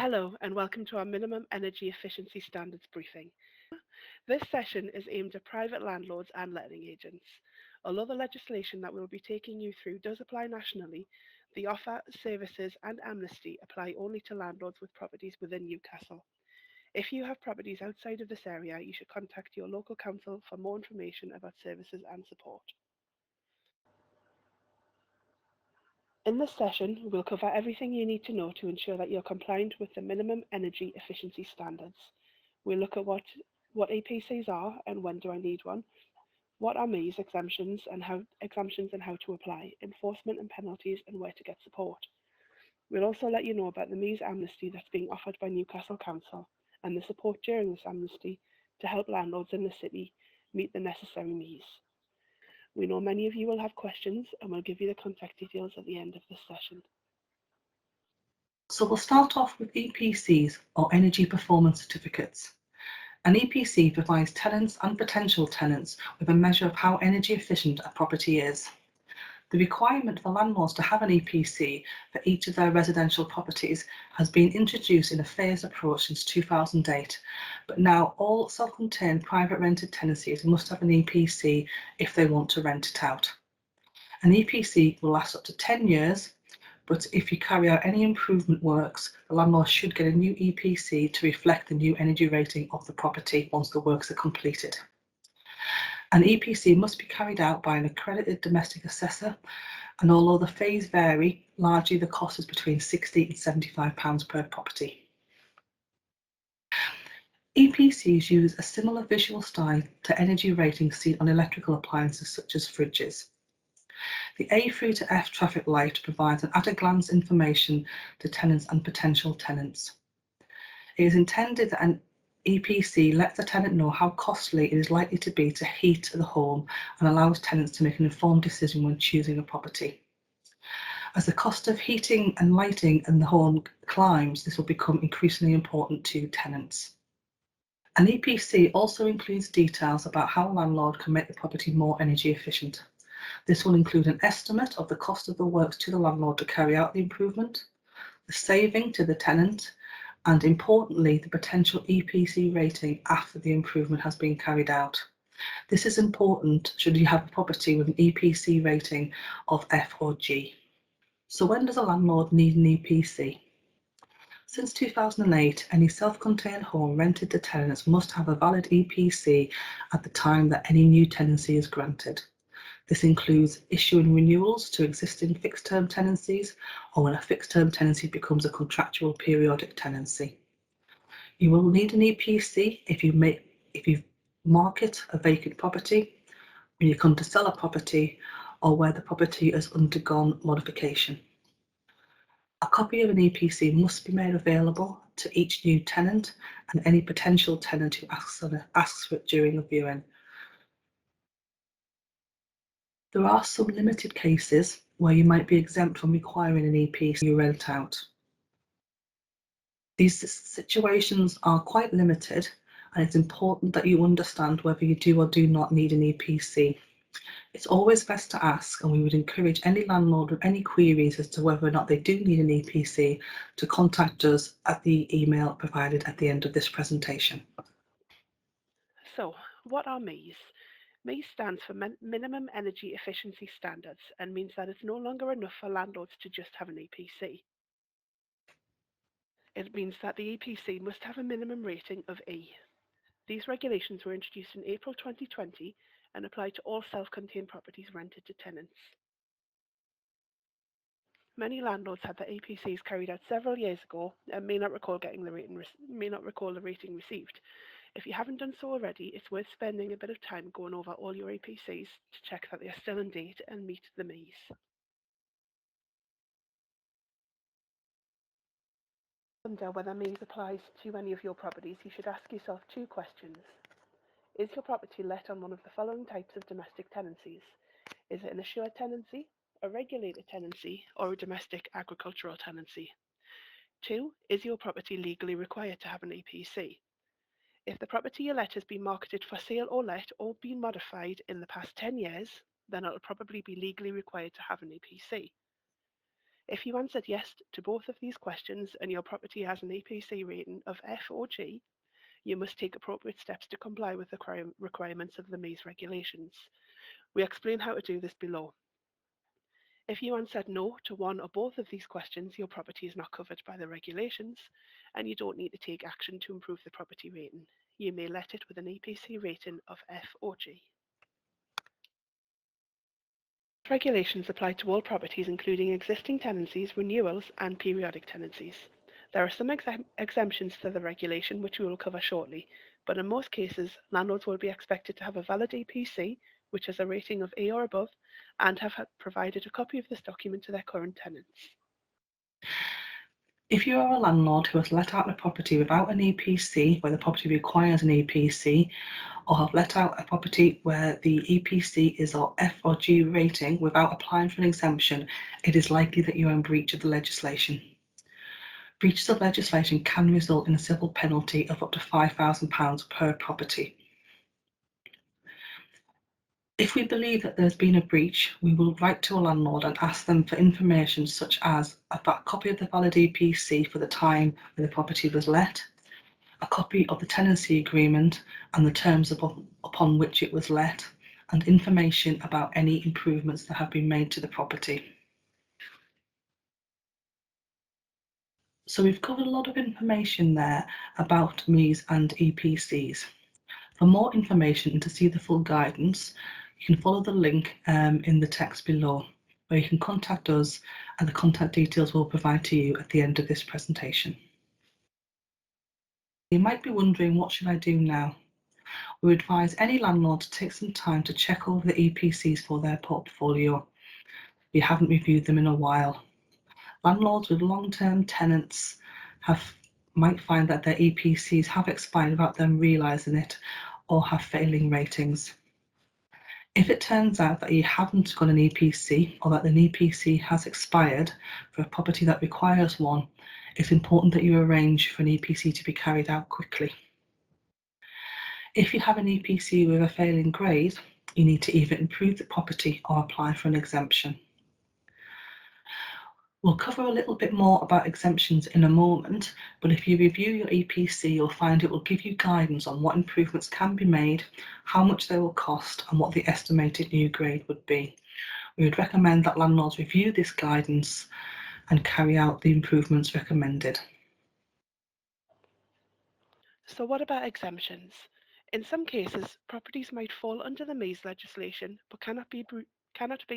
Hello and welcome to our Minimum Energy Efficiency Standards briefing. This session is aimed at private landlords and letting agents. Although the legislation that we'll be taking you through does apply nationally, the offer, services and amnesty apply only to landlords with properties within Newcastle. If you have properties outside of this area, you should contact your local council for more information about services and support. In this session, we'll cover everything you need to know to ensure that you're compliant with the minimum energy efficiency standards. We'll look at what APCs are and when do I need one, what are MEES exemptions and how to apply, enforcement and penalties and where to get support. We'll also let you know about the MEES amnesty that's being offered by Newcastle Council and the support during this amnesty to help landlords in the city meet the necessary MEES. We know many of you will have questions and we'll give you the contact details at the end of this session. So we'll start off with EPCs, or Energy Performance Certificates. An EPC provides tenants and potential tenants with a measure of how energy efficient a property is. The requirement for landlords to have an EPC for each of their residential properties has been introduced in a phased approach since 2008, but now all self-contained private rented tenancies must have an EPC if they want to rent it out. An EPC will last up to 10 years, but if you carry out any improvement works, the landlord should get a new EPC to reflect the new energy rating of the property once the works are completed. An EPC must be carried out by an accredited domestic assessor, and although the fees vary, largely the cost is between £60 and £75 per property. EPCs use a similar visual style to energy ratings seen on electrical appliances such as fridges. The A through to F traffic light provides an at-a-glance information to tenants and potential tenants. It is intended that an EPC lets the tenant know how costly it is likely to be to heat the home and allows tenants to make an informed decision when choosing a property. As the cost of heating and lighting in the home climbs, this will become increasingly important to tenants. An EPC also includes details about how a landlord can make the property more energy efficient. This will include an estimate of the cost of the works to the landlord to carry out the improvement, the saving to the tenant, and importantly, the potential EPC rating after the improvement has been carried out. This is important should you have a property with an EPC rating of F or G. So when does a landlord need an EPC? Since 2008, any self-contained home rented to tenants must have a valid EPC at the time that any new tenancy is granted. This includes issuing renewals to existing fixed-term tenancies or when a fixed-term tenancy becomes a contractual periodic tenancy. You will need an EPC if you market a vacant property, when you come to sell a property, or where the property has undergone modification. A copy of an EPC must be made available to each new tenant and any potential tenant who asks for it during a viewing. There are some limited cases where you might be exempt from requiring an EPC you rent out. These situations are quite limited, and it's important that you understand whether you do or do not need an EPC. It's always best to ask, and we would encourage any landlord with any queries as to whether or not they do need an EPC to contact us at the email provided at the end of this presentation. So, what are MEES? MEES stands for Minimum Energy Efficiency Standards and means that it's no longer enough for landlords to just have an EPC. It means that the EPC must have a minimum rating of E. These regulations were introduced in April 2020 and apply to all self-contained properties rented to tenants. Many landlords had their EPCs carried out several years ago and may not recall the rating received. If you haven't done so already, it's worth spending a bit of time going over all your EPCs to check that they are still in date and meet the MEES. Wonder whether MEES applies to any of your properties, you should ask yourself two questions. Is your property let on one of the following types of domestic tenancies? Is it an assured tenancy, a regulated tenancy, or a domestic agricultural tenancy? 2. Is your property legally required to have an EPC? If the property you let has been marketed for sale or let or been modified in the past 10 years, then it will probably be legally required to have an EPC. If you answered yes to both of these questions and your property has an EPC rating of F or G, you must take appropriate steps to comply with the requirements of the MEES regulations. We explain how to do this below. If you answered no to one or both of these questions, your property is not covered by the regulations and you don't need to take action to improve the property rating. You may let it with an EPC rating of F or G. Regulations apply to all properties including existing tenancies, renewals and periodic tenancies. There are some exemptions to the regulation which we will cover shortly, but in most cases landlords will be expected to have a valid EPC which has a rating of A or above and have provided a copy of this document to their current tenants. If you are a landlord who has let out a property without an EPC, where the property requires an EPC, or have let out a property where the EPC is of F or G rating without applying for an exemption, it is likely that you are in breach of the legislation. Breaches of legislation can result in a civil penalty of up to £5,000 per property. If we believe that there's been a breach, we will write to a landlord and ask them for information such as a copy of the valid EPC for the time when the property was let, a copy of the tenancy agreement and the terms upon which it was let, and information about any improvements that have been made to the property. So we've covered a lot of information there about MEES and EPCs. For more information and to see the full guidance, you can follow the link in the text below, where you can contact us and the contact details we'll provide to you at the end of this presentation. You might be wondering, what should I do now? We advise any landlord to take some time to check over the EPCs for their portfolio if you haven't reviewed them in a while. Landlords with long-term tenants might find that their EPCs have expired without them realising it or have failing ratings. If it turns out that you haven't got an EPC or that an EPC has expired for a property that requires one, it's important that you arrange for an EPC to be carried out quickly. If you have an EPC with a failing grade, you need to either improve the property or apply for an exemption. We'll cover a little bit more about exemptions in a moment, but if you review your EPC, you'll find it will give you guidance on what improvements can be made, how much they will cost, and what the estimated new grade would be. We would recommend that landlords review this guidance and carry out the improvements recommended. So what about exemptions? In some cases, properties might fall under the MEES legislation but cannot be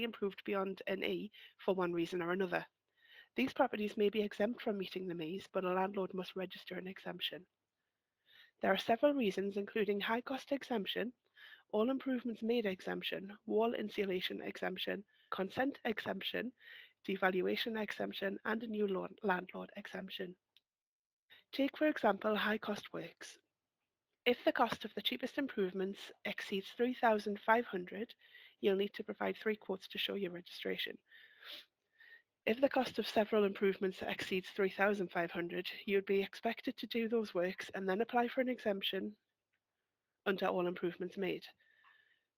improved beyond an E for one reason or another. These properties may be exempt from meeting the MEES, but a landlord must register an exemption. There are several reasons, including high cost exemption, all improvements made exemption, wall insulation exemption, consent exemption, devaluation exemption, and a new landlord exemption. Take, for example, high cost works. If the cost of the cheapest improvements exceeds £3,500, you'll need to provide 3 quotes to show your registration. If the cost of several improvements exceeds £3,500, you'd be expected to do those works and then apply for an exemption under all improvements made.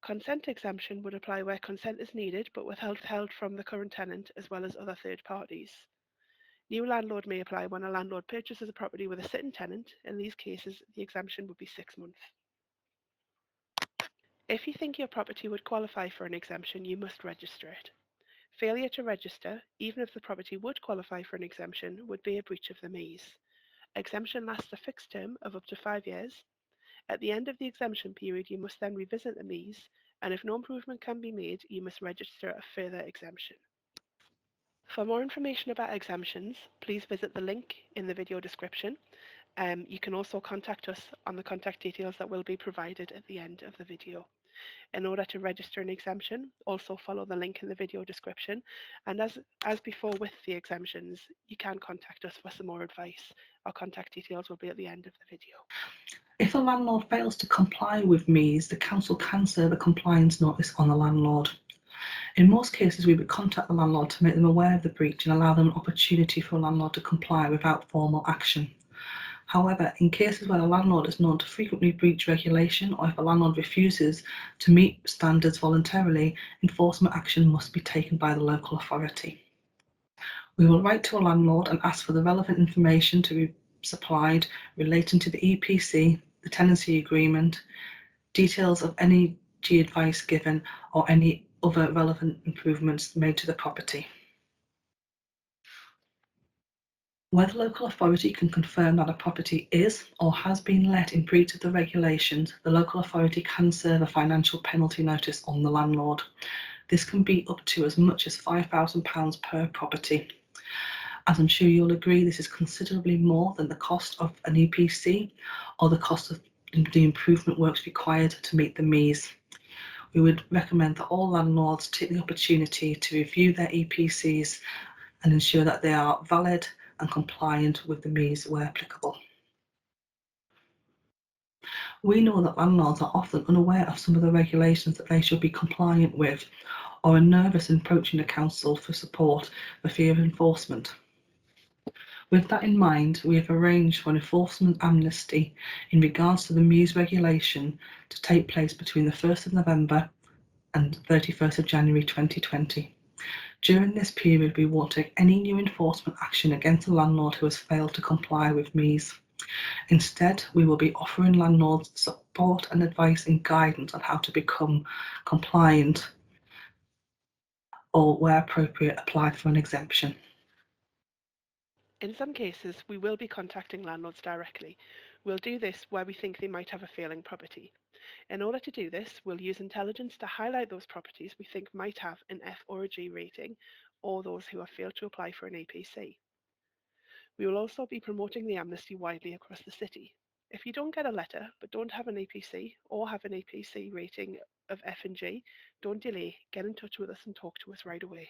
Consent exemption would apply where consent is needed but withheld from the current tenant as well as other third parties. New landlord may apply when a landlord purchases a property with a sitting tenant. In these cases, the exemption would be 6 months. If you think your property would qualify for an exemption, you must register it. Failure to register, even if the property would qualify for an exemption, would be a breach of the MEES. Exemption lasts a fixed term of up to 5 years. At the end of the exemption period, you must then revisit the MEES, and if no improvement can be made, you must register a further exemption. For more information about exemptions, please visit the link in the video description. You can also contact us on the contact details that will be provided at the end of the video. In order to register an exemption, also follow the link in the video description. And as before with the exemptions, you can contact us for some more advice. Our contact details will be at the end of the video. If a landlord fails to comply with MEES, the council can serve a compliance notice on the landlord. In most cases, we would contact the landlord to make them aware of the breach and allow them an opportunity for a landlord to comply without formal action. However, in cases where a landlord is known to frequently breach regulation, or if a landlord refuses to meet standards voluntarily, enforcement action must be taken by the local authority. We will write to a landlord and ask for the relevant information to be supplied relating to the EPC, the tenancy agreement, details of any advice given, or any other relevant improvements made to the property. Where the local authority can confirm that a property is or has been let in breach of the regulations, the local authority can serve a financial penalty notice on the landlord. This can be up to as much as £5,000 per property. As I'm sure you'll agree, this is considerably more than the cost of an EPC or the cost of the improvement works required to meet the MEES. We would recommend that all landlords take the opportunity to review their EPCs and ensure that they are valid and compliant with the MEES where applicable. We know that landlords are often unaware of some of the regulations that they should be compliant with, or are nervous in approaching the council for support for fear of enforcement. With that in mind, we have arranged for an enforcement amnesty in regards to the MEES regulation to take place between the 1st of November and 31st of January 2020. During this period, we won't take any new enforcement action against a landlord who has failed to comply with MEES. Instead, we will be offering landlords support and advice and guidance on how to become compliant or, where appropriate, apply for an exemption. In some cases, we will be contacting landlords directly. We'll do this where we think they might have a failing property. In order to do this, we'll use intelligence to highlight those properties we think might have an F or a G rating, or those who have failed to apply for an APC. We will also be promoting the amnesty widely across the city. If you don't get a letter but don't have an APC or have an APC rating of F and G, don't delay, get in touch with us and talk to us right away.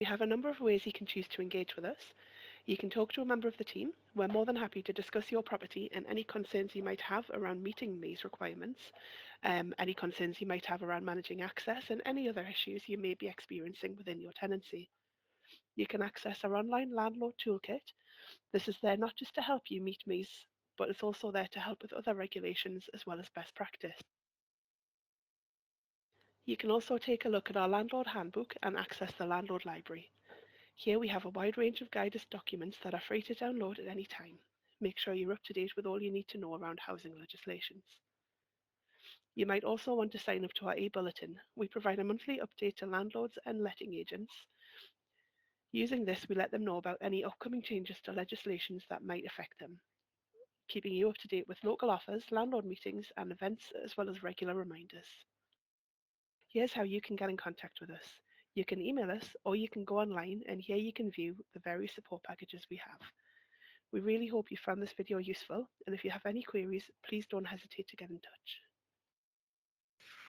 We have a number of ways you can choose to engage with us. You can talk to a member of the team. We're more than happy to discuss your property and any concerns you might have around meeting these requirements, any concerns you might have around managing access, and any other issues you may be experiencing within your tenancy. You can access our online landlord toolkit. This is there not just to help you meet MEES, but it's also there to help with other regulations as well as best practice. You can also take a look at our landlord handbook and access the landlord library. Here we have a wide range of guidance documents that are free to download at any time. Make sure you're up to date with all you need to know around housing legislations. You might also want to sign up to our e-bulletin. We provide a monthly update to landlords and letting agents. Using this, we let them know about any upcoming changes to legislations that might affect them, keeping you up to date with local offers, landlord meetings and events, as well as regular reminders. Here's how you can get in contact with us. You can email us or you can go online, and here you can view the various support packages we have. We really hope you found this video useful, and if you have any queries, please don't hesitate to get in touch.